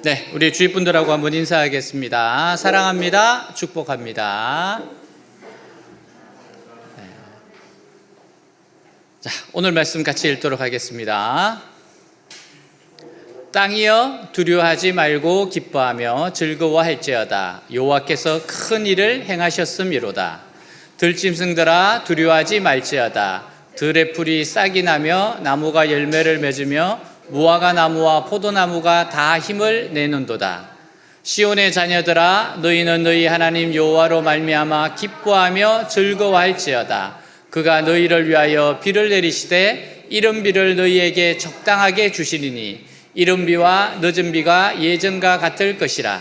네, 우리 주위 분들하고 한번 인사하겠습니다. 사랑합니다. 축복합니다. 네. 자, 오늘 말씀 같이 읽도록 하겠습니다. 땅이여 두려워하지 말고 기뻐하며 즐거워할지어다. 여호와께서 큰 일을 행하셨음이로다. 들짐승들아 두려워하지 말지어다. 들의 풀이 싹이 나며 나무가 열매를 맺으며 무화과 나무와 포도나무가 다 힘을 내는도다. 시온의 자녀들아 너희는 너희 하나님 여호와로 말미암아 기뻐하며 즐거워할지어다. 그가 너희를 위하여 비를 내리시되 이른 비를 너희에게 적당하게 주시리니 이른 비와 늦은 비가 예전과 같을 것이라.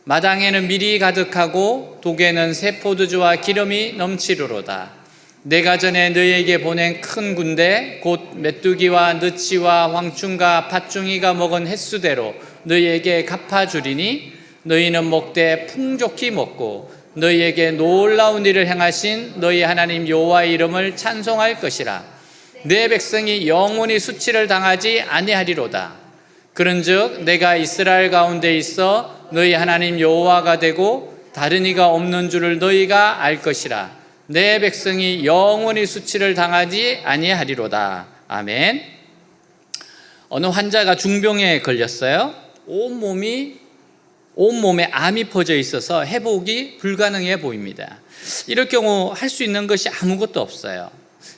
마당에는 밀이 가득하고 독에는 새 포도주와 기름이 넘치르로다. 내가 전에 너희에게 보낸 큰 군대 곧 메뚜기와 느치와 황충과 팥중이가 먹은 횟수대로 너희에게 갚아주리니 너희는 먹되 풍족히 먹고 너희에게 놀라운 일을 행하신 너희 하나님 여호와의 이름을 찬송할 것이라. 내 백성이 영원히 수치를 당하지 아니하리로다. 그런즉 내가 이스라엘 가운데 있어 너희 하나님 여호와가 되고 다른 이가 없는 줄을 너희가 알 것이라. 내 백성이 영원히 수치를 당하지 아니하리로다. 아멘. 어느 환자가 중병에 걸렸어요. 온몸에 암이 퍼져 있어서 회복이 불가능해 보입니다. 이럴 경우 할 수 있는 것이 아무것도 없어요.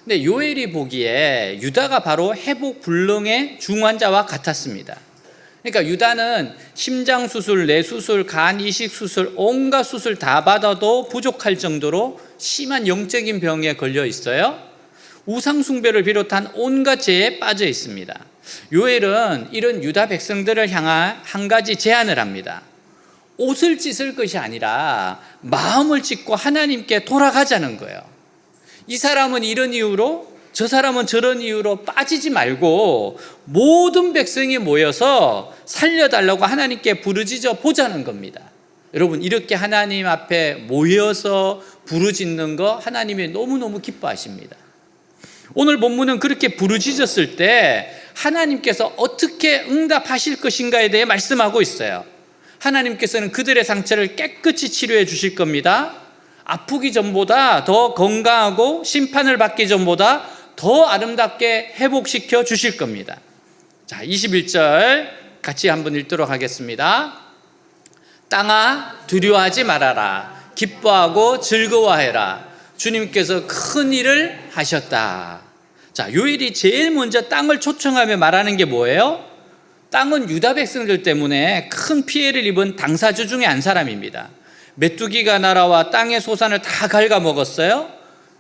근데 요엘이 보기에 유다가 바로 회복 불능의 중환자와 같았습니다. 그러니까 유다는 심장 수술, 뇌 수술, 간 이식 수술, 온갖 수술 다 받아도 부족할 정도로 심한 영적인 병에 걸려 있어요. 우상 숭배를 비롯한 온갖 죄에 빠져 있습니다. 요엘은 이런 유다 백성들을 향한 한 가지 제안을 합니다. 옷을 찢을 것이 아니라 마음을 찢고 하나님께 돌아가자는 거예요. 이 사람은 이런 이유로, 저 사람은 저런 이유로 빠지지 말고 모든 백성이 모여서 살려달라고 하나님께 부르짖어 보자는 겁니다. 여러분, 이렇게 하나님 앞에 모여서 부르짖는 거 하나님이 너무너무 기뻐하십니다. 오늘 본문은 그렇게 부르짖었을 때 하나님께서 어떻게 응답하실 것인가에 대해 말씀하고 있어요. 하나님께서는 그들의 상처를 깨끗이 치료해 주실 겁니다. 아프기 전보다 더 건강하고 심판을 받기 전보다 더 아름답게 회복시켜 주실 겁니다. 자, 21절 같이 한번 읽도록 하겠습니다. 땅아 두려워하지 말아라. 기뻐하고 즐거워해라. 주님께서 큰 일을 하셨다. 자, 요엘이 제일 먼저 땅을 초청하며 말하는 게 뭐예요? 땅은 유다 백성들 때문에 큰 피해를 입은 당사주 중에 한 사람입니다. 메뚜기가 날아와 땅의 소산을 다 갉아먹었어요.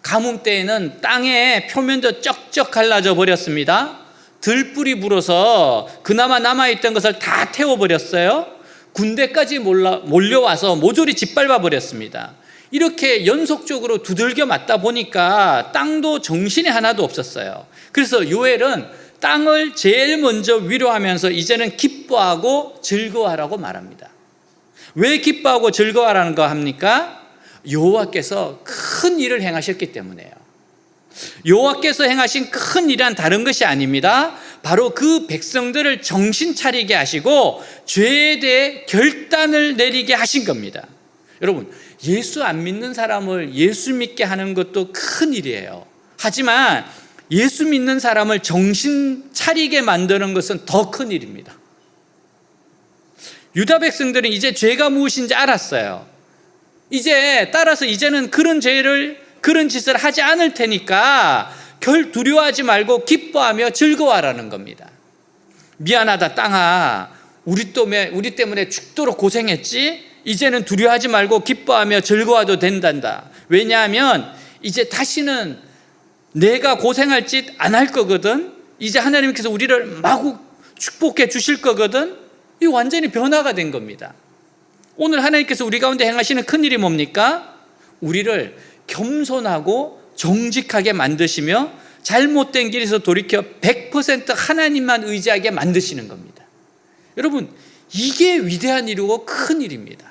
가뭄 때에는 땅의 표면도 쩍쩍 갈라져 버렸습니다. 들불이 불어서 그나마 남아있던 것을 다 태워버렸어요. 군대까지 몰려와서 모조리 짓밟아 버렸습니다. 이렇게 연속적으로 두들겨 맞다 보니까 땅도 정신이 하나도 없었어요. 그래서 요엘은 땅을 제일 먼저 위로하면서 이제는 기뻐하고 즐거워하라고 말합니다. 왜 기뻐하고 즐거워하라는 거 합니까? 여호와께서 큰 일을 행하셨기 때문에요. 여호와께서 행하신 큰 일은 다른 것이 아닙니다. 바로 그 백성들을 정신 차리게 하시고 죄에 대해 결단을 내리게 하신 겁니다. 여러분, 예수 안 믿는 사람을 예수 믿게 하는 것도 큰 일이에요. 하지만 예수 믿는 사람을 정신 차리게 만드는 것은 더 큰 일입니다. 유다 백성들은 이제 죄가 무엇인지 알았어요. 따라서 이제는 그런 짓을 하지 않을 테니까 두려워하지 말고 기뻐하며 즐거워하라는 겁니다. 미안하다 땅아, 우리 때문에 죽도록 고생했지? 이제는 두려워하지 말고 기뻐하며 즐거워도 된단다. 왜냐하면 이제 다시는 내가 고생할 짓 안 할 거거든. 이제 하나님께서 우리를 마구 축복해 주실 거거든. 이 완전히 변화가 된 겁니다. 오늘 하나님께서 우리 가운데 행하시는 큰일이 뭡니까? 우리를 겸손하고 정직하게 만드시며 잘못된 길에서 돌이켜 100% 하나님만 의지하게 만드시는 겁니다. 여러분, 이게 위대한 일이고 큰 일입니다.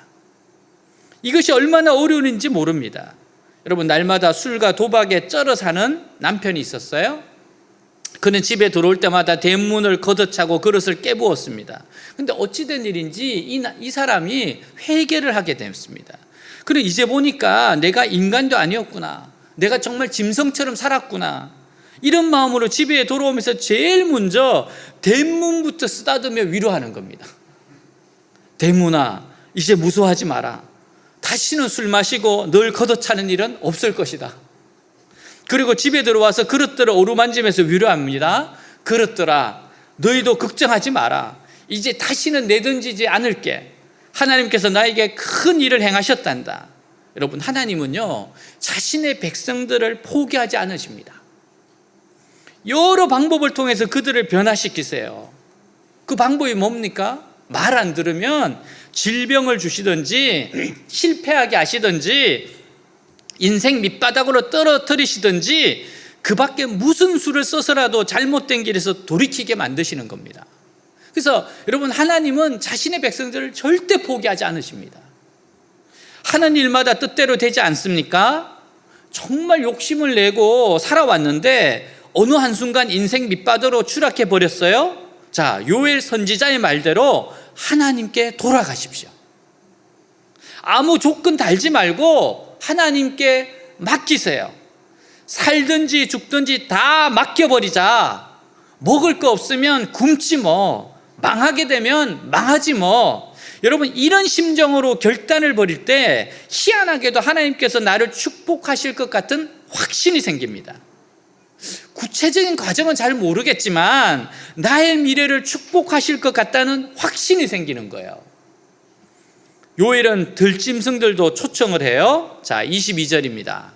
이것이 얼마나 어려운지 모릅니다. 여러분, 날마다 술과 도박에 쩔어 사는 남편이 있었어요. 그는 집에 들어올 때마다 대문을 걷어차고 그릇을 깨부었습니다. 그런데 어찌된 일인지 이 사람이 회개를 하게 됐습니다. 그리고 이제 보니까 내가 인간도 아니었구나, 내가 정말 짐승처럼 살았구나, 이런 마음으로 집에 돌아오면서 제일 먼저 대문부터 쓰다듬며 위로하는 겁니다. 대문아, 이제 무서워하지 마라. 다시는 술 마시고 널 걷어차는 일은 없을 것이다. 그리고 집에 들어와서 그릇들을 어루만지면서 위로합니다. 그릇들아, 너희도 걱정하지 마라. 이제 다시는 내던지지 않을게. 하나님께서 나에게 큰 일을 행하셨단다. 여러분, 하나님은요, 자신의 백성들을 포기하지 않으십니다. 여러 방법을 통해서 그들을 변화시키세요. 그 방법이 뭡니까? 말 안 들으면 질병을 주시든지 실패하게 하시든지 인생 밑바닥으로 떨어뜨리시든지 그 밖에 무슨 수를 써서라도 잘못된 길에서 돌이키게 만드시는 겁니다. 그래서 여러분, 하나님은 자신의 백성들을 절대 포기하지 않으십니다. 하는 일마다 뜻대로 되지 않습니까? 정말 욕심을 내고 살아왔는데 어느 한순간 인생 밑바닥으로 추락해 버렸어요. 자, 요엘 선지자의 말대로 하나님께 돌아가십시오. 아무 조건 달지 말고 하나님께 맡기세요. 살든지 죽든지 다 맡겨버리자. 먹을 거 없으면 굶지 뭐, 망하게 되면 망하지 뭐. 여러분, 이런 심정으로 결단을 벌일 때 희한하게도 하나님께서 나를 축복하실 것 같은 확신이 생깁니다. 구체적인 과정은 잘 모르겠지만 나의 미래를 축복하실 것 같다는 확신이 생기는 거예요. 요엘은 들짐승들도 초청을 해요. 자, 22절입니다.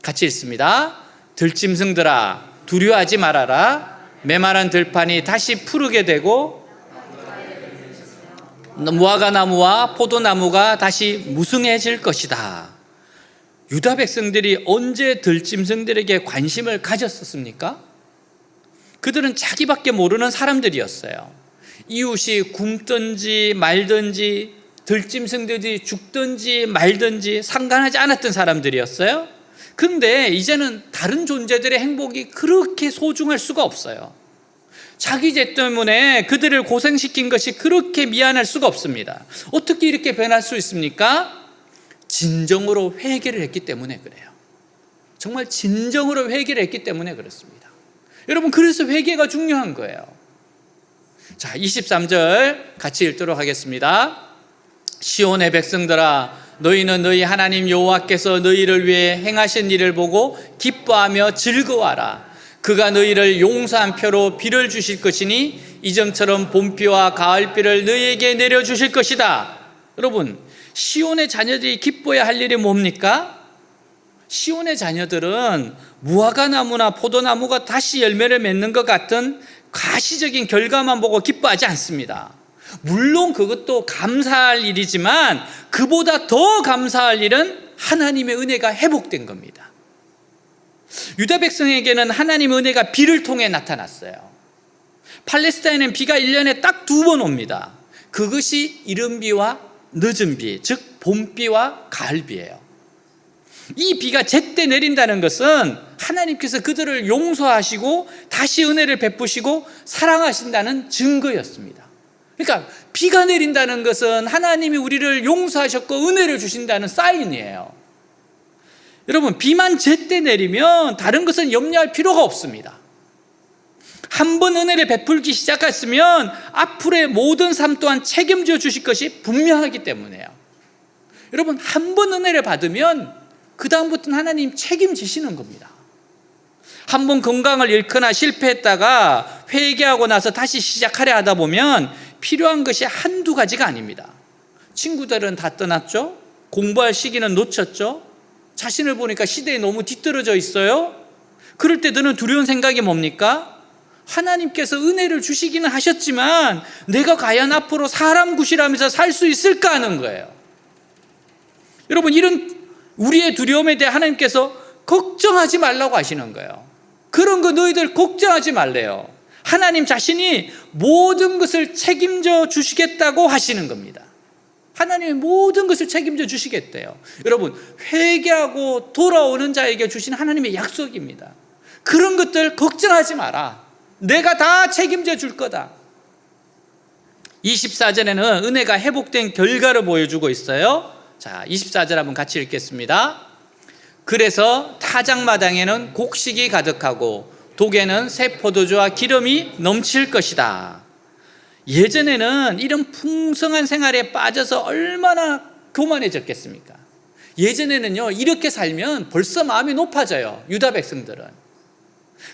같이 읽습니다. 들짐승들아, 두려워하지 말아라. 메마른 들판이 다시 푸르게 되고 무화과나무와 포도나무가 다시 무성해질 것이다. 유다 백성들이 언제 들짐승들에게 관심을 가졌었습니까? 그들은 자기밖에 모르는 사람들이었어요. 이웃이 굶든지 말든지, 들짐승들이 죽든지 말든지 상관하지 않았던 사람들이었어요. 그런데 이제는 다른 존재들의 행복이 그렇게 소중할 수가 없어요. 자기 죄 때문에 그들을 고생시킨 것이 그렇게 미안할 수가 없습니다. 어떻게 이렇게 변할 수 있습니까? 진정으로 회개를 했기 때문에 그래요. 정말 진정으로 회개를 했기 때문에 그렇습니다. 여러분, 그래서 회개가 중요한 거예요. 자, 23절 같이 읽도록 하겠습니다. 시온의 백성들아, 너희는 너희 하나님 여호와께서 너희를 위해 행하신 일을 보고 기뻐하며 즐거워하라. 그가 너희를 용서한 표로 비를 주실 것이니 이전처럼 봄비와 가을비를 너희에게 내려주실 것이다. 여러분, 시온의 자녀들이 기뻐해야 할 일이 뭡니까? 시온의 자녀들은 무화과나무나 포도나무가 다시 열매를 맺는 것 같은 가시적인 결과만 보고 기뻐하지 않습니다. 물론 그것도 감사할 일이지만 그보다 더 감사할 일은 하나님의 은혜가 회복된 겁니다. 유다 백성에게는 하나님의 은혜가 비를 통해 나타났어요. 팔레스타인은 비가 1년에 딱 2번 옵니다. 그것이 이른 비와 늦은 비, 즉 봄비와 가을비예요. 이 비가 제때 내린다는 것은 하나님께서 그들을 용서하시고 다시 은혜를 베푸시고 사랑하신다는 증거였습니다. 그러니까 비가 내린다는 것은 하나님이 우리를 용서하셨고 은혜를 주신다는 사인이에요. 여러분, 비만 제때 내리면 다른 것은 염려할 필요가 없습니다. 한 번 은혜를 베풀기 시작했으면 앞으로의 모든 삶 또한 책임져 주실 것이 분명하기 때문에요. 여러분, 한 번 은혜를 받으면 그 다음부터는 하나님 책임지시는 겁니다. 한 번 건강을 잃거나 실패했다가 회개하고 나서 다시 시작하려 하다 보면 필요한 것이 한두 가지가 아닙니다. 친구들은 다 떠났죠. 공부할 시기는 놓쳤죠. 자신을 보니까 시대에 너무 뒤떨어져 있어요. 그럴 때 드는 두려운 생각이 뭡니까? 하나님께서 은혜를 주시기는 하셨지만 내가 과연 앞으로 사람 구실하면서 살 수 있을까 하는 거예요. 여러분, 이런 우리의 두려움에 대해 하나님께서 걱정하지 말라고 하시는 거예요. 그런 거 너희들 걱정하지 말래요. 하나님 자신이 모든 것을 책임져 주시겠다고 하시는 겁니다. 하나님이 모든 것을 책임져 주시겠대요. 여러분, 회개하고 돌아오는 자에게 주신 하나님의 약속입니다. 그런 것들 걱정하지 마라. 내가 다 책임져 줄 거다. 24절에는 은혜가 회복된 결과를 보여주고 있어요. 자, 24절 한번 같이 읽겠습니다. 그래서 타작마당에는 곡식이 가득하고 독에는 새 포도주와 기름이 넘칠 것이다. 예전에는 이런 풍성한 생활에 빠져서 얼마나 교만해졌겠습니까? 예전에는요, 이렇게 살면 벌써 마음이 높아져요, 유다 백성들은.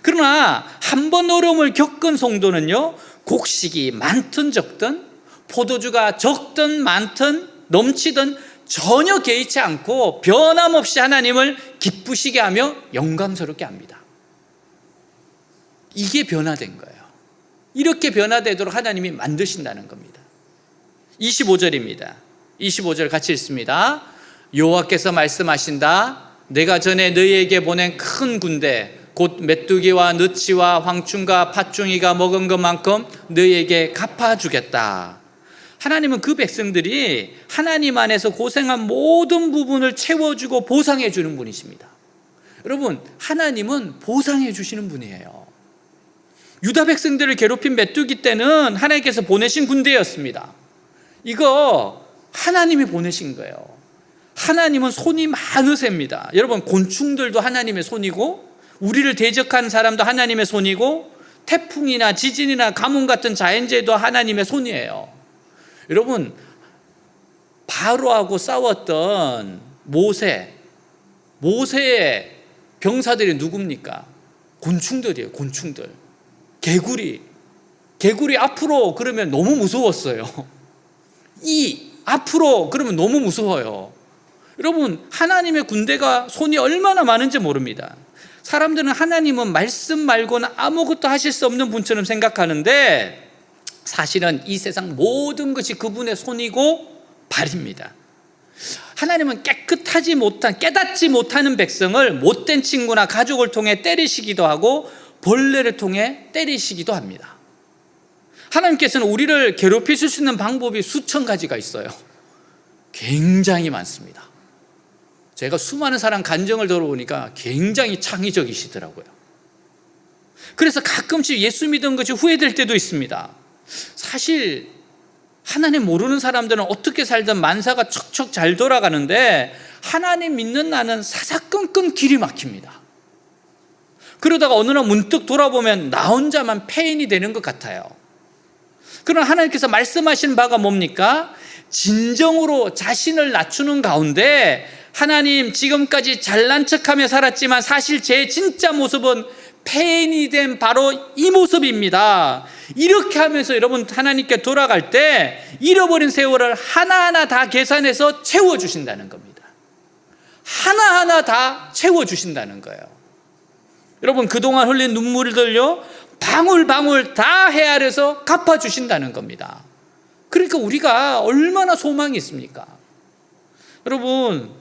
그러나 한 번 어려움을 겪은 성도는요, 곡식이 많든 적든, 포도주가 적든 많든 넘치든 전혀 개의치 않고 변함없이 하나님을 기쁘시게 하며 영광스럽게 합니다. 이게 변화된 거예요. 이렇게 변화되도록 하나님이 만드신다는 겁니다. 25절입니다. 25절 같이 읽습니다. 여호와께서 말씀하신다. 내가 전에 너희에게 보낸 큰 군대 곧 메뚜기와 느치와 황충과 팥중이가 먹은 것만큼 너희에게 갚아주겠다. 하나님은 그 백성들이 하나님 안에서 고생한 모든 부분을 채워주고 보상해 주는 분이십니다. 여러분, 하나님은 보상해 주시는 분이에요. 유다 백성들을 괴롭힌 메뚜기 때는 하나님께서 보내신 군대였습니다. 이거 하나님이 보내신 거예요. 하나님은 손이 많으십니다. 여러분, 곤충들도 하나님의 손이고, 우리를 대적한 사람도 하나님의 손이고, 태풍이나 지진이나 가뭄 같은 자연재해도 하나님의 손이에요. 여러분, 바로하고 싸웠던 모세의 병사들이 누굽니까? 곤충들이에요. 곤충들. 개구리 앞으로 그러면 너무 무서웠어요. 앞으로 그러면 너무 무서워요. 여러분, 하나님의 군대가 손이 얼마나 많은지 모릅니다. 사람들은 하나님은 말씀 말고는 아무것도 하실 수 없는 분처럼 생각하는데, 사실은 이 세상 모든 것이 그분의 손이고 발입니다. 하나님은 깨닫지 못하는 백성을 못된 친구나 가족을 통해 때리시기도 하고 벌레를 통해 때리시기도 합니다. 하나님께서는 우리를 괴롭히실 수 있는 방법이 수천 가지가 있어요. 굉장히 많습니다. 제가 수많은 사람 간증을 들어보니까 굉장히 창의적이시더라고요. 그래서 가끔씩 예수 믿은 것이 후회될 때도 있습니다. 사실 하나님 모르는 사람들은 어떻게 살든 만사가 척척 잘 돌아가는데, 하나님 믿는 나는 사사건건 길이 막힙니다. 그러다가 어느 날 문득 돌아보면 나 혼자만 폐인이 되는 것 같아요. 그러나 하나님께서 말씀하신 바가 뭡니까? 진정으로 자신을 낮추는 가운데, 하나님 지금까지 잘난 척하며 살았지만 사실 제 진짜 모습은 폐인이 된 바로 이 모습입니다. 이렇게 하면서 여러분, 하나님께 돌아갈 때 잃어버린 세월을 하나하나 다 계산해서 채워주신다는 겁니다. 하나하나 다 채워주신다는 거예요. 여러분, 그동안 흘린 눈물들요, 방울방울 다 헤아려서 갚아주신다는 겁니다. 그러니까 우리가 얼마나 소망이 있습니까? 여러분,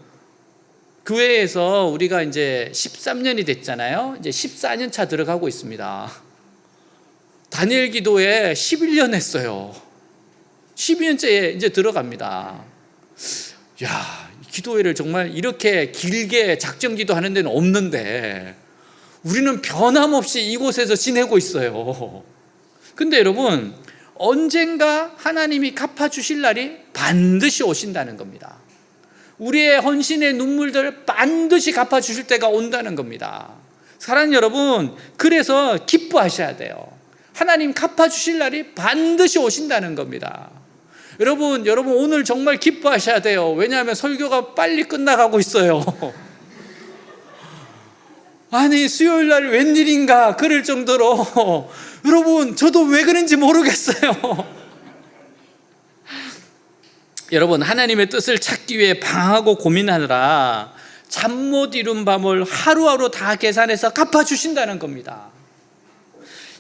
교회에서 우리가 이제 13년이 됐잖아요. 이제 14년 차 들어가고 있습니다. 다니엘 기도에 11년 했어요. 12년째에 이제 들어갑니다. 야, 기도회를 정말 이렇게 길게 작정 기도하는 데는 없는데 우리는 변함없이 이곳에서 지내고 있어요. 근데 여러분, 언젠가 하나님이 갚아주실 날이 반드시 오신다는 겁니다. 우리의 헌신의 눈물들 반드시 갚아주실 때가 온다는 겁니다. 사랑하는 여러분, 그래서 기뻐하셔야 돼요. 하나님 갚아주실 날이 반드시 오신다는 겁니다. 여러분 오늘 정말 기뻐하셔야 돼요. 왜냐하면 설교가 빨리 끝나가고 있어요. 아니, 수요일 날 웬일인가 그럴 정도로 여러분, 저도 왜 그런지 모르겠어요. 여러분, 하나님의 뜻을 찾기 위해 방하고 고민하느라 잠 못 이룬 밤을 하루하루 다 계산해서 갚아주신다는 겁니다.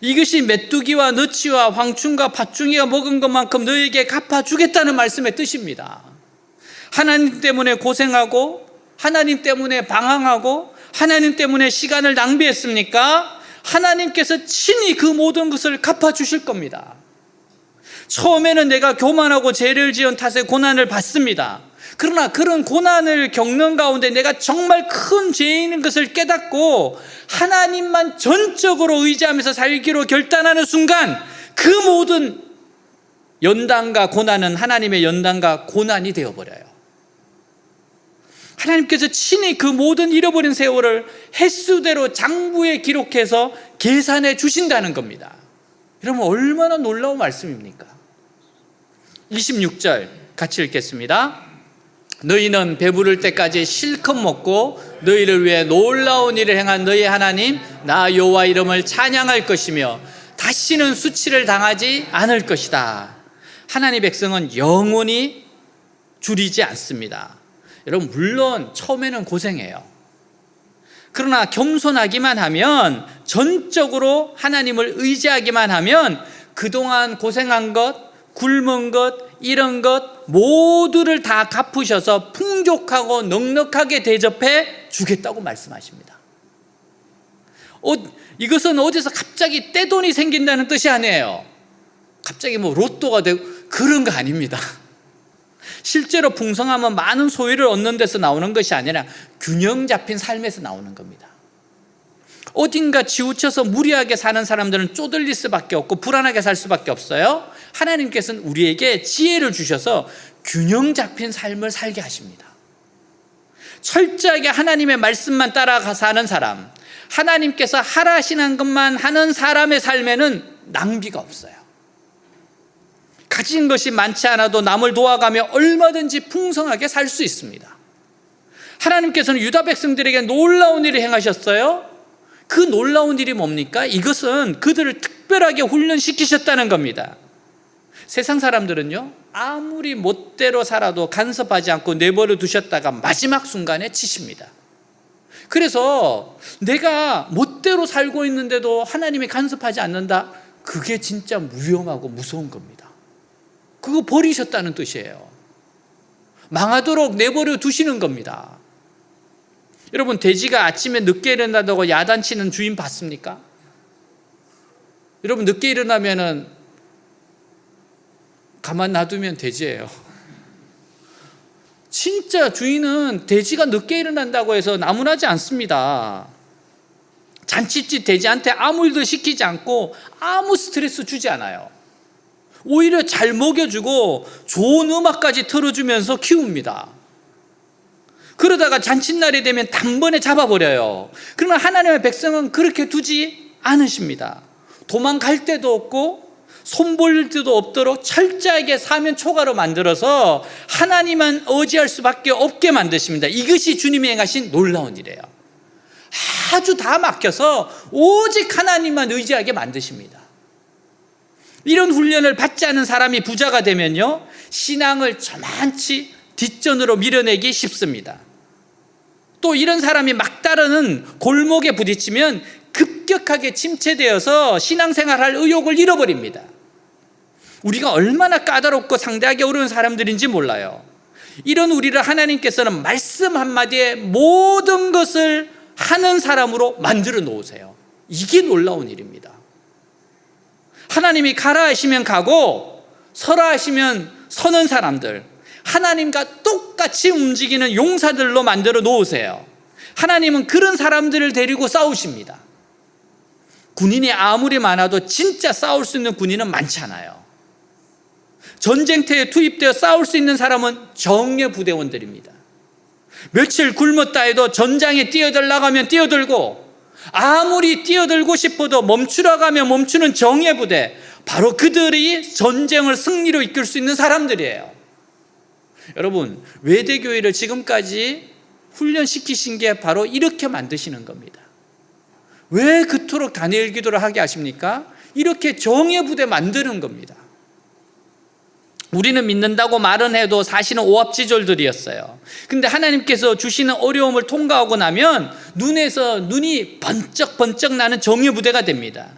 이것이 메뚜기와 너치와 황충과 팥중이가 먹은 것만큼 너에게 갚아주겠다는 말씀의 뜻입니다. 하나님 때문에 고생하고, 하나님 때문에 방황하고, 하나님 때문에 시간을 낭비했습니까? 하나님께서 친히 그 모든 것을 갚아주실 겁니다. 처음에는 내가 교만하고 죄를 지은 탓에 고난을 받습니다. 그러나 그런 고난을 겪는 가운데 내가 정말 큰 죄인인 것을 깨닫고 하나님만 전적으로 의지하면서 살기로 결단하는 순간 그 모든 연단과 고난은 하나님의 연단과 고난이 되어버려요. 하나님께서 친히 그 모든 잃어버린 세월을 횟수대로 장부에 기록해서 계산해 주신다는 겁니다. 여러분, 얼마나 놀라운 말씀입니까? 26절 같이 읽겠습니다. 너희는 배부를 때까지 실컷 먹고 너희를 위해 놀라운 일을 행한 너희 하나님 나 여호와 이름을 찬양할 것이며 다시는 수치를 당하지 않을 것이다. 하나님의 백성은 영원히 줄이지 않습니다. 여러분, 물론 처음에는 고생해요. 그러나 겸손하기만 하면, 전적으로 하나님을 의지하기만 하면 그동안 고생한 것, 굶은 것, 이런 것 모두를 다 갚으셔서 풍족하고 넉넉하게 대접해 주겠다고 말씀하십니다. 이것은 어디서 갑자기 떼돈이 생긴다는 뜻이 아니에요. 갑자기 로또가 되고 그런 거 아닙니다. 실제로 풍성함은 많은 소유를 얻는 데서 나오는 것이 아니라 균형 잡힌 삶에서 나오는 겁니다. 어딘가 치우쳐서 무리하게 사는 사람들은 쪼들릴 수밖에 없고 불안하게 살 수밖에 없어요. 하나님께서는 우리에게 지혜를 주셔서 균형 잡힌 삶을 살게 하십니다. 철저하게 하나님의 말씀만 따라가 사는 사람, 하나님께서 하라시는 것만 하는 사람의 삶에는 낭비가 없어요. 가진 것이 많지 않아도 남을 도와가며 얼마든지 풍성하게 살 수 있습니다. 하나님께서는 유다 백성들에게 놀라운 일을 행하셨어요. 그 놀라운 일이 뭡니까? 이것은 그들을 특별하게 훈련시키셨다는 겁니다. 세상 사람들은요, 아무리 멋대로 살아도 간섭하지 않고 내버려 두셨다가 마지막 순간에 치십니다. 그래서 내가 멋대로 살고 있는데도 하나님이 간섭하지 않는다? 그게 진짜 위험하고 무서운 겁니다. 그거 버리셨다는 뜻이에요. 망하도록 내버려 두시는 겁니다. 여러분, 돼지가 아침에 늦게 일어난다고 야단치는 주인 봤습니까? 여러분, 늦게 일어나면은 가만 놔두면 돼지예요. 진짜 주인은 돼지가 늦게 일어난다고 해서 나무라지 않습니다. 잔치집 돼지한테 아무 일도 시키지 않고 아무 스트레스 주지 않아요. 오히려 잘 먹여주고 좋은 음악까지 틀어주면서 키웁니다. 그러다가 잔칫날이 되면 단번에 잡아버려요. 그러나 하나님의 백성은 그렇게 두지 않으십니다. 도망갈 데도 없고 손볼 데도 없도록 철저하게 사면 초가로 만들어서 하나님만 의지할 수밖에 없게 만드십니다. 이것이 주님이 행하신 놀라운 일이에요. 아주 다 맡겨서 오직 하나님만 의지하게 만드십니다. 이런 훈련을 받지 않은 사람이 부자가 되면요, 신앙을 저만치 뒷전으로 밀어내기 쉽습니다. 또 이런 사람이 막다르는 골목에 부딪히면 급격하게 침체되어서 신앙생활할 의욕을 잃어버립니다. 우리가 얼마나 까다롭고 상대하기 어려운 사람들인지 몰라요. 이런 우리를 하나님께서는 말씀 한마디에 모든 것을 하는 사람으로 만들어 놓으세요. 이게 놀라운 일입니다. 하나님이 가라 하시면 가고 서라 하시면 서는 사람들, 하나님과 똑같이 움직이는 용사들로 만들어 놓으세요. 하나님은 그런 사람들을 데리고 싸우십니다. 군인이 아무리 많아도 진짜 싸울 수 있는 군인은 많지 않아요. 전쟁터에 투입되어 싸울 수 있는 사람은 정예 부대원들입니다. 며칠 굶었다 해도 전장에 뛰어들라고 하면 뛰어들고, 아무리 뛰어들고 싶어도 멈추라고 하면 멈추는 정예 부대, 바로 그들이 전쟁을 승리로 이끌 수 있는 사람들이에요. 여러분, 외대교회를 지금까지 훈련시키신 게 바로 이렇게 만드시는 겁니다. 왜 그토록 다니엘 기도를 하게 하십니까? 이렇게 정예 부대 만드는 겁니다. 우리는 믿는다고 말은 해도 사실은 오합지졸들이었어요. 근데 하나님께서 주시는 어려움을 통과하고 나면 눈이 번쩍번쩍 나는 정예 부대가 됩니다.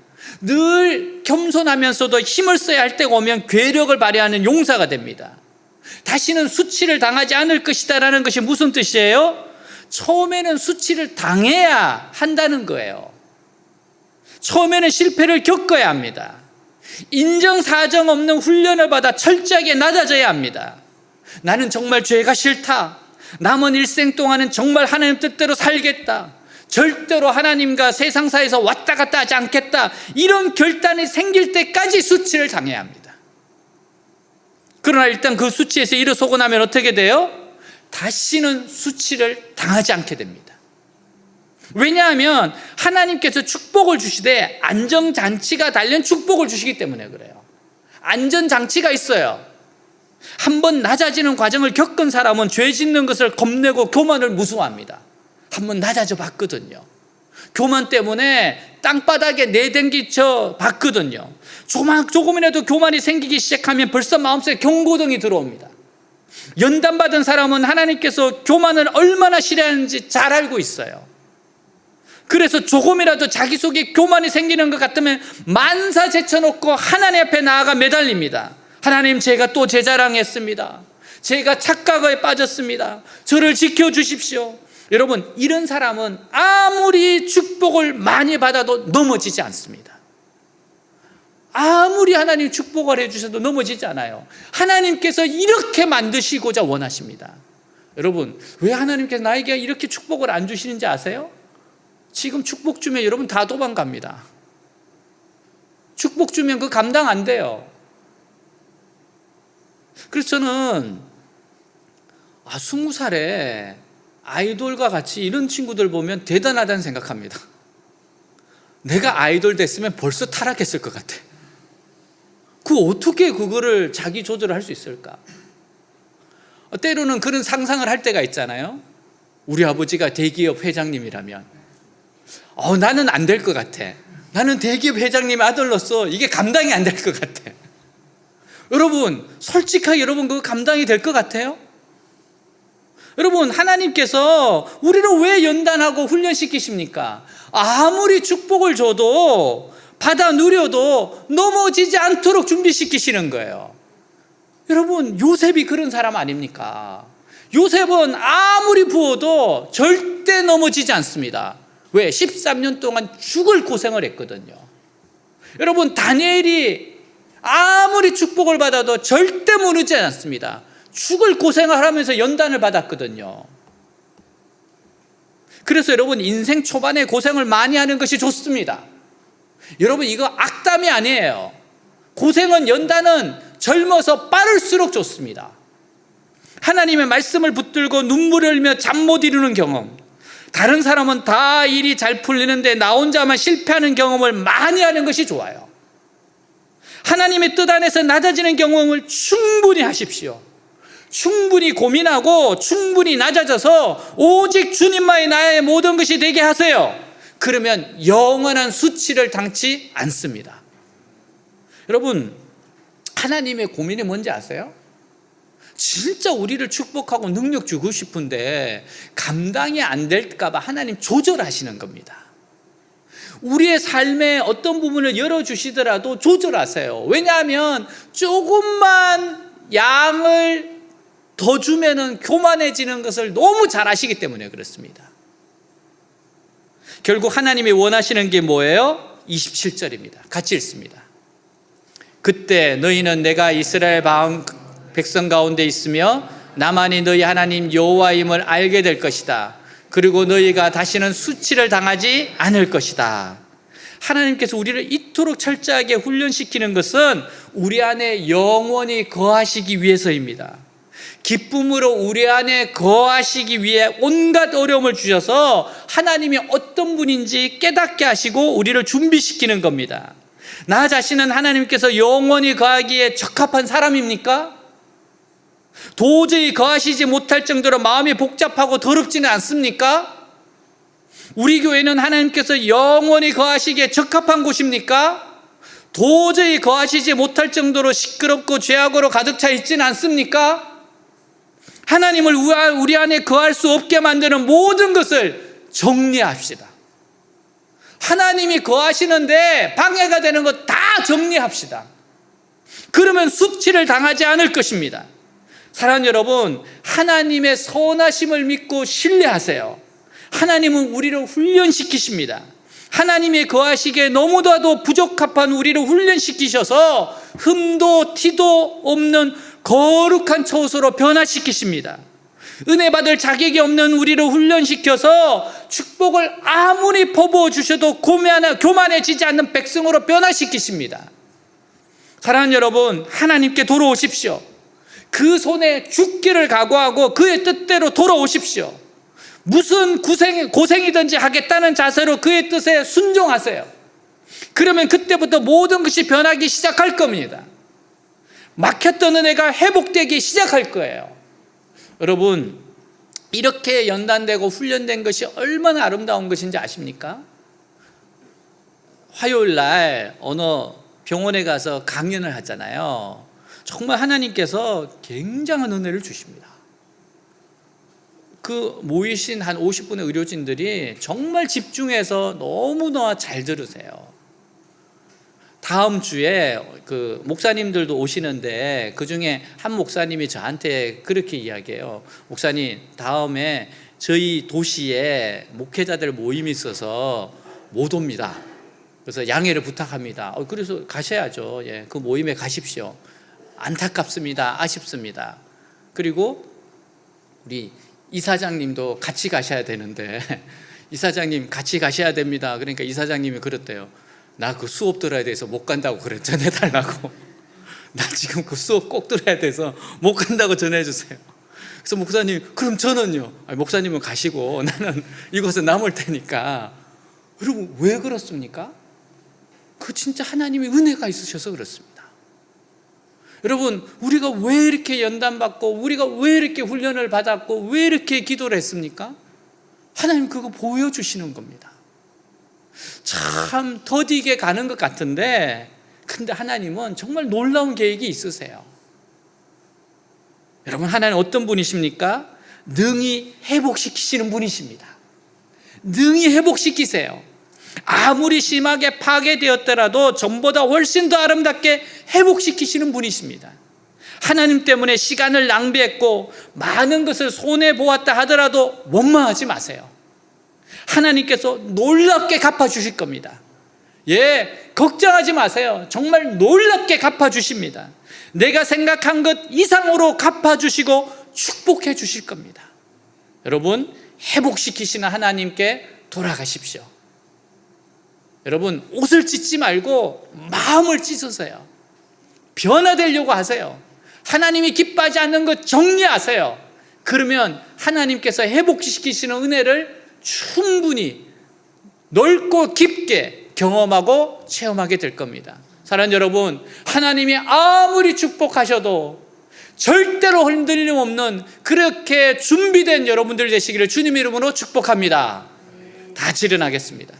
늘 겸손하면서도 힘을 써야 할 때가 오면 괴력을 발휘하는 용사가 됩니다. 다시는 수치를 당하지 않을 것이다라는 것이 무슨 뜻이에요? 처음에는 수치를 당해야 한다는 거예요. 처음에는 실패를 겪어야 합니다. 인정사정 없는 훈련을 받아 철저하게 낮아져야 합니다. 나는 정말 죄가 싫다. 남은 일생 동안은 정말 하나님 뜻대로 살겠다. 절대로 하나님과 세상사에서 왔다 갔다 하지 않겠다. 이런 결단이 생길 때까지 수치를 당해야 합니다. 그러나 일단 그 수치에서 일어서고 나면 어떻게 돼요? 다시는 수치를 당하지 않게 됩니다. 왜냐하면 하나님께서 축복을 주시되 안전장치가 달린 축복을 주시기 때문에 그래요. 안전장치가 있어요. 한번 낮아지는 과정을 겪은 사람은 죄 짓는 것을 겁내고 교만을 무서워합니다. 한번 낮아져 봤거든요. 교만 때문에 땅바닥에 내댕기쳐 봤거든요. 조금이라도 교만이 생기기 시작하면 벌써 마음속에 경고등이 들어옵니다. 연단받은 사람은 하나님께서 교만을 얼마나 싫어하는지 잘 알고 있어요. 그래서 조금이라도 자기 속에 교만이 생기는 것 같으면 만사 제쳐놓고 하나님 앞에 나아가 매달립니다. 하나님, 제가 또 제 자랑했습니다. 제가 착각에 빠졌습니다. 저를 지켜주십시오. 여러분, 이런 사람은 아무리 축복을 많이 받아도 넘어지지 않습니다. 아무리 하나님 축복을 해주셔도 넘어지지 않아요. 하나님께서 이렇게 만드시고자 원하십니다. 여러분, 왜 하나님께서 나에게 이렇게 축복을 안 주시는지 아세요? 지금 축복 주면 여러분 다 도망갑니다. 축복 주면 그거 감당 안 돼요. 그래서 저는 20살에 아이돌과 같이 이런 친구들 보면 대단하다는 생각합니다. 내가 아이돌 됐으면 벌써 타락했을 것 같아. 어떻게 그거를 자기 조절을 할 수 있을까? 때로는 그런 상상을 할 때가 있잖아요. 우리 아버지가 대기업 회장님이라면 나는 안 될 것 같아. 나는 대기업 회장님의 아들로서 이게 감당이 안 될 것 같아. 여러분, 솔직하게 여러분 그거 감당이 될 것 같아요? 여러분, 하나님께서 우리를 왜 연단하고 훈련시키십니까? 아무리 축복을 줘도 받아 누려도 넘어지지 않도록 준비시키시는 거예요. 여러분, 요셉이 그런 사람 아닙니까? 요셉은 아무리 부어도 절대 넘어지지 않습니다. 왜? 13년 동안 죽을 고생을 했거든요. 여러분, 다니엘이 아무리 축복을 받아도 절대 무너지지 않습니다. 죽을 고생을 하면서 연단을 받았거든요. 그래서 여러분, 인생 초반에 고생을 많이 하는 것이 좋습니다. 여러분, 이거 악담이 아니에요. 고생은, 연단은 젊어서 빠를수록 좋습니다. 하나님의 말씀을 붙들고 눈물을 흘리며 잠 못 이루는 경험, 다른 사람은 다 일이 잘 풀리는데 나 혼자만 실패하는 경험을 많이 하는 것이 좋아요. 하나님의 뜻 안에서 낮아지는 경험을 충분히 하십시오. 충분히 고민하고 충분히 낮아져서 오직 주님만이 나의 모든 것이 되게 하세요. 그러면 영원한 수치를 당치 않습니다. 여러분, 하나님의 고민이 뭔지 아세요? 진짜 우리를 축복하고 능력 주고 싶은데 감당이 안 될까 봐 하나님 조절하시는 겁니다. 우리의 삶의 어떤 부분을 열어주시더라도 조절하세요. 왜냐하면 조금만 양을 더 주면은 교만해지는 것을 너무 잘 아시기 때문에 그렇습니다. 결국 하나님이 원하시는 게 뭐예요? 27절입니다. 같이 읽습니다. 그때 너희는 내가 이스라엘 백성 가운데 있으며 나만이 너희 하나님 여호와임을 알게 될 것이다. 그리고 너희가 다시는 수치를 당하지 않을 것이다. 하나님께서 우리를 이토록 철저하게 훈련시키는 것은 우리 안에 영원히 거하시기 위해서입니다. 기쁨으로 우리 안에 거하시기 위해 온갖 어려움을 주셔서 하나님이 어떤 분인지 깨닫게 하시고 우리를 준비시키는 겁니다. 나 자신은 하나님께서 영원히 거하기에 적합한 사람입니까? 도저히 거하시지 못할 정도로 마음이 복잡하고 더럽지는 않습니까? 우리 교회는 하나님께서 영원히 거하시기에 적합한 곳입니까? 도저히 거하시지 못할 정도로 시끄럽고 죄악으로 가득 차 있지는 않습니까? 하나님을 우리 안에 거할 수 없게 만드는 모든 것을 정리합시다. 하나님이 거하시는데 방해가 되는 것 다 정리합시다. 그러면 수치를 당하지 않을 것입니다. 사랑하는 여러분, 하나님의 선하심을 믿고 신뢰하세요. 하나님은 우리를 훈련시키십니다. 하나님의 거하시기에 너무나도 부적합한 우리를 훈련시키셔서 흠도 티도 없는 거룩한 처소로 변화시키십니다. 은혜 받을 자격이 없는 우리를 훈련시켜서 축복을 아무리 퍼부어 주셔도 교만해지지 않는 백성으로 변화시키십니다. 사랑하는 여러분, 하나님께 돌아오십시오. 그 손에 죽기를 각오하고 그의 뜻대로 돌아오십시오. 무슨 고생이든지 하겠다는 자세로 그의 뜻에 순종하세요. 그러면 그때부터 모든 것이 변하기 시작할 겁니다. 막혔던 은혜가 회복되기 시작할 거예요. 여러분, 이렇게 연단되고 훈련된 것이 얼마나 아름다운 것인지 아십니까? 화요일 날 어느 병원에 가서 강연을 하잖아요. 정말 하나님께서 굉장한 은혜를 주십니다. 그 모이신 한 50분의 의료진들이 정말 집중해서 너무나 잘 들으세요. 다음 주에 그 목사님들도 오시는데 그중에 한 목사님이 저한테 그렇게 이야기해요. 목사님, 다음에 저희 도시에 목회자들 모임이 있어서 못 옵니다. 그래서 양해를 부탁합니다. 그래서 가셔야죠. 예, 그 모임에 가십시오. 안타깝습니다. 아쉽습니다. 그리고 우리 이사장님도 같이 가셔야 되는데 이사장님 같이 가셔야 됩니다. 그러니까 이사장님이 그랬대요. 나 그 수업 들어야 돼서 못 간다고 그래 전해달라고. 나 지금 그 수업 꼭 들어야 돼서 못 간다고 전해주세요. 그래서 목사님, 그럼 저는요? 목사님은 가시고 나는 이곳에 남을 테니까. 여러분, 왜 그렇습니까? 그 진짜 하나님의 은혜가 있으셔서 그렇습니다. 여러분, 우리가 왜 이렇게 연단받고 우리가 왜 이렇게 훈련을 받았고 왜 이렇게 기도를 했습니까? 하나님 그거 보여주시는 겁니다. 참 더디게 가는 것 같은데 근데 하나님은 정말 놀라운 계획이 있으세요. 여러분, 하나님 어떤 분이십니까? 능히 회복시키시는 분이십니다. 능히 회복시키세요. 아무리 심하게 파괴되었더라도 전보다 훨씬 더 아름답게 회복시키시는 분이십니다. 하나님 때문에 시간을 낭비했고 많은 것을 손해보았다 하더라도 원망하지 마세요. 하나님께서 놀랍게 갚아주실 겁니다. 예, 걱정하지 마세요. 정말 놀랍게 갚아주십니다. 내가 생각한 것 이상으로 갚아주시고 축복해 주실 겁니다. 여러분, 회복시키시는 하나님께 돌아가십시오. 여러분, 옷을 찢지 말고 마음을 찢으세요. 변화되려고 하세요. 하나님이 기뻐하지 않는 것 정리하세요. 그러면 하나님께서 회복시키시는 은혜를 충분히 넓고 깊게 경험하고 체험하게 될 겁니다. 사랑하는 여러분, 하나님이 아무리 축복하셔도 절대로 흔들림 없는 그렇게 준비된 여러분들 되시기를 주님의 이름으로 축복합니다. 다 일어나겠습니다.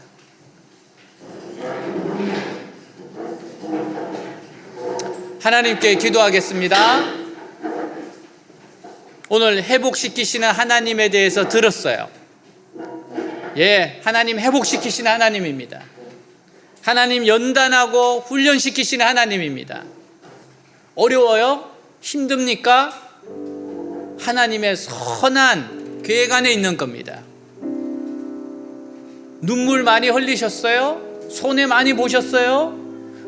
하나님께 기도하겠습니다. 오늘 회복시키시는 하나님에 대해서 들었어요. 예, 하나님 회복시키시는 하나님입니다. 하나님 연단하고 훈련시키시는 하나님입니다. 어려워요? 힘듭니까? 하나님의 선한 계획 안에 있는 겁니다. 눈물 많이 흘리셨어요? 손해 많이 보셨어요?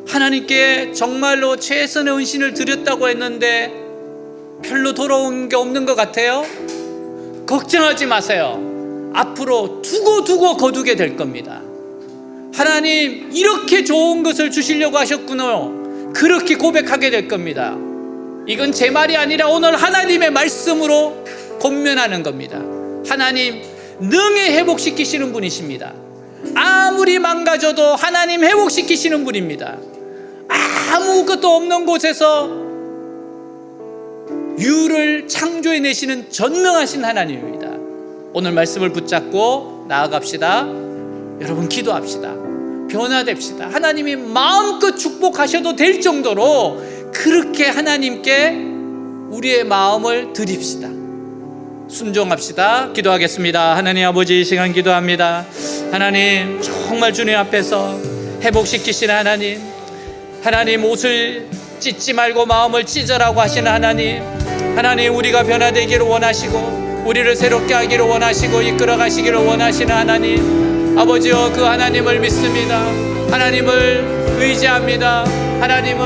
하나님께 정말로 최선의 헌신을 드렸다고 했는데 별로 돌아온 게 없는 것 같아요? 걱정하지 마세요. 앞으로 두고 거두게 될 겁니다. 하나님, 이렇게 좋은 것을 주시려고 하셨구나. 그렇게 고백하게 될 겁니다. 이건 제 말이 아니라 오늘 하나님의 말씀으로 권면하는 겁니다. 하나님 능히 회복시키시는 분이십니다. 아무리 망가져도 하나님 회복시키시는 분입니다. 아무것도 없는 곳에서 유를 창조해내시는 전능하신 하나님입니다. 오늘 말씀을 붙잡고 나아갑시다. 여러분, 기도합시다. 변화됩시다. 하나님이 마음껏 축복하셔도 될 정도로 그렇게 하나님께 우리의 마음을 드립시다. 순종합시다. 기도하겠습니다. 하나님 아버지, 이 시간 기도합니다. 하나님, 정말 주님 앞에서 회복시키시는 하나님, 하나님 옷을 찢지 말고 마음을 찢으라고 하시는 하나님, 하나님 우리가 변화되기를 원하시고 우리를 새롭게 하기를 원하시고 이끌어 가시기를 원하시는 하나님, 아버지여, 그 하나님을 믿습니다. 하나님을 의지합니다. 하나님을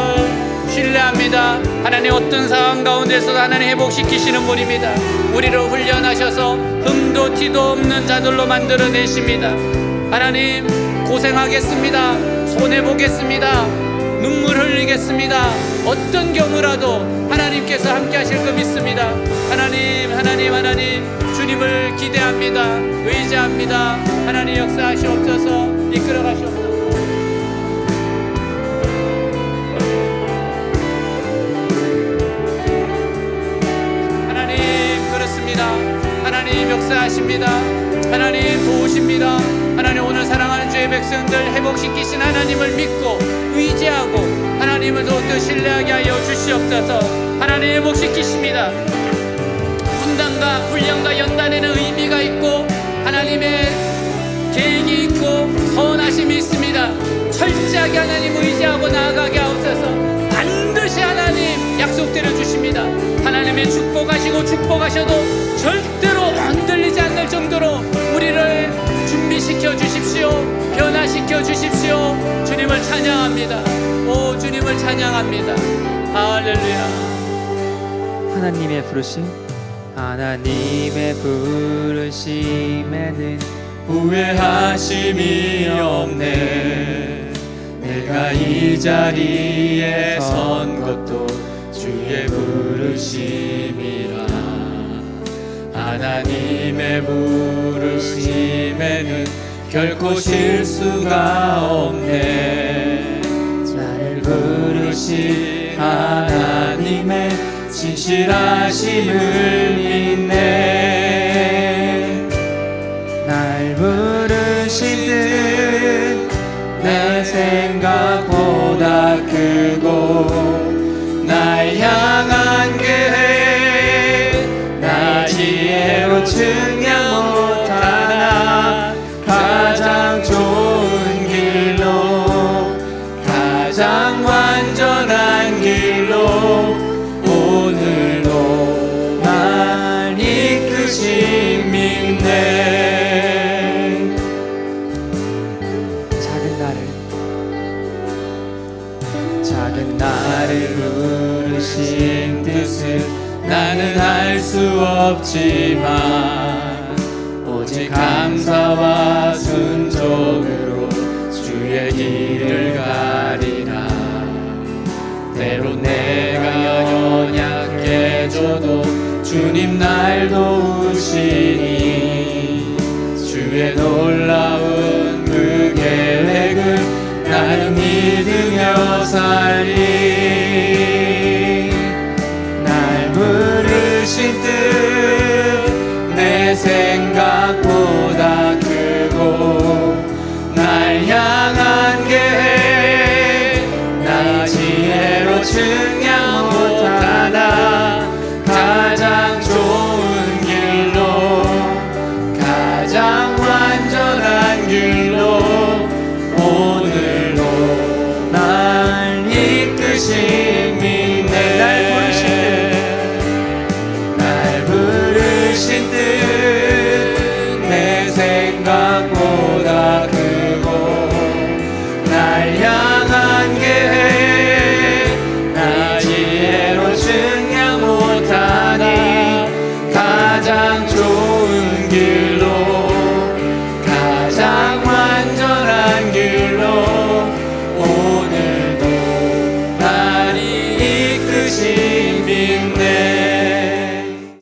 신뢰합니다. 하나님, 어떤 상황 가운데서도 하나님 회복시키시는 분입니다. 우리를 훈련하셔서 흠도 티도 없는 자들로 만들어내십니다. 하나님, 고생하겠습니다. 손해보겠습니다. 눈물 흘리겠습니다. 어떤 경우라도 하나님께서 함께 하실 거 믿습니다. 하나님, 하나님, 하나님, 주님을 기대합니다. 의지합니다. 하나님 역사하시옵소서. 이끌어 가시옵소서. 하나님, 그렇습니다. 하나님 역사하십니다. 하나님 도우십니다. 하나님, 오늘 사랑하는 주의 백성들 회복시키신 하나님을 믿고 의지하고 하나님을 더욱더 신뢰하게 하여 주시옵소서. 하나님 회복시키십니다. 분단과 훈련과 연단에는 의미가 있고 하나님의 계획이 있고 선하심이 있습니다. 철저하게 하나님 의지하고 나아가게 하옵소서. 반드시 하나님 약속대로 주십니다. 하나님의 축복하시고 축복하셔도 절대로 흔들리지 않을 정도로 우리를 준비시켜 주십시오. 변화시켜 주십시오. 주님을 찬양합니다. 오, 주님을 찬양합니다. 할렐루야. 하나님의 부르심, 하나님의 부르심에는 후회하심이 없네. 내가 이 자리에 선 것도 주의 부르심이라. 하나님의 부르심에는 결코 실수가 없네. 나를 부르신 하나님의 진실하심을 믿네. 날 부르신 듯 내 생각보다 크고 날 향한 계획 나 지혜로 측량 못하나 가장 좋은 길로 가장 완전한 길로 오늘도 날 이끄신 믿네. 작은 나를 부르신 뜻을 나는 알 수 없지만 오직 감사와 순종으로 주의 길을 가리라. 때론 내가 연약해져도 주님 날 도우시니 주의 놀라운 그 계획을 나는 믿으며 살리. 날 부르신 뜻 내 생각보다